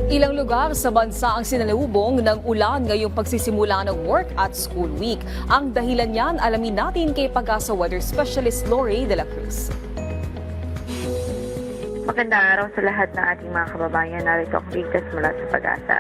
Ilang lugar sa bansa ang sinalubong ng ulan ngayong pagsisimula ng work at school week. Ang dahilan niyan, alamin natin kay Pag-asa Weather Specialist Lori de la Cruz. Magandang araw sa lahat ng ating mga kababayan. Narito ang latest mula sa Pag-asa.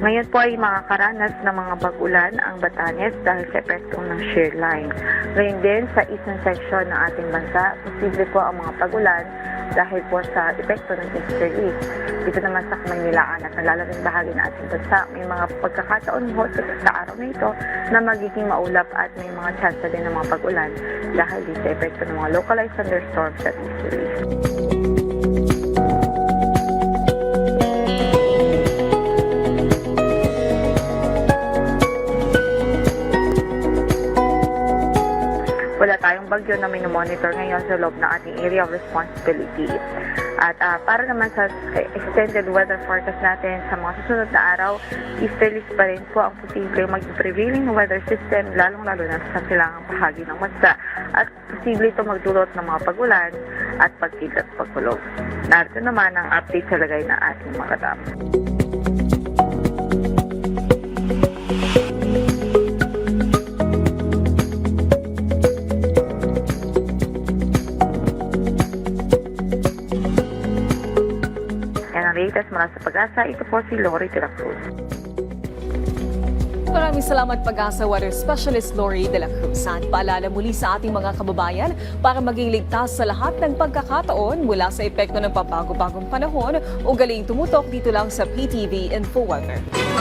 Ngayon po ay makakaranas ng mga bag-ulan ang Batanes dahil sa epekto ng shear line. Ngayon din sa eastern section ng ating bansa, posible po ang mga pag-ulan dahil po sa epekto ng easterlies. Dito naman sa Maynilaan at nalalamig bahagi ng ating bansa, may mga pagkakataon po sa araw na ito na magiging maulap at may mga chance din ng mga pag-ulan dahil din sa epekto ng mga localized thunderstorms at easterlies. Wala tayong bagyo na minomonitor ngayon sa loob ng ating area of responsibility. At para naman sa extended weather forecast natin sa mga susunod na araw, easterlies pa rin po ang posibleng mag-prevailing weather system, lalong-lalo na sa silangang bahagi ng bansa. At posible ito magdulot ng mga pag-ulan at pagkilat pagkulog. Narito naman ang update sa lagay ng ating mga dam. Latest mula sa Pag-asa, ito po si Lori de la Cruz. Maraming salamat Pag-asa Weather Specialist Lori de la Cruz. At paalala muli sa ating mga kababayan para maging ligtas sa lahat ng pagkakataon mula sa epekto ng pabago-bagong panahon, ugaling tumutok dito lang sa PTV Info Weather.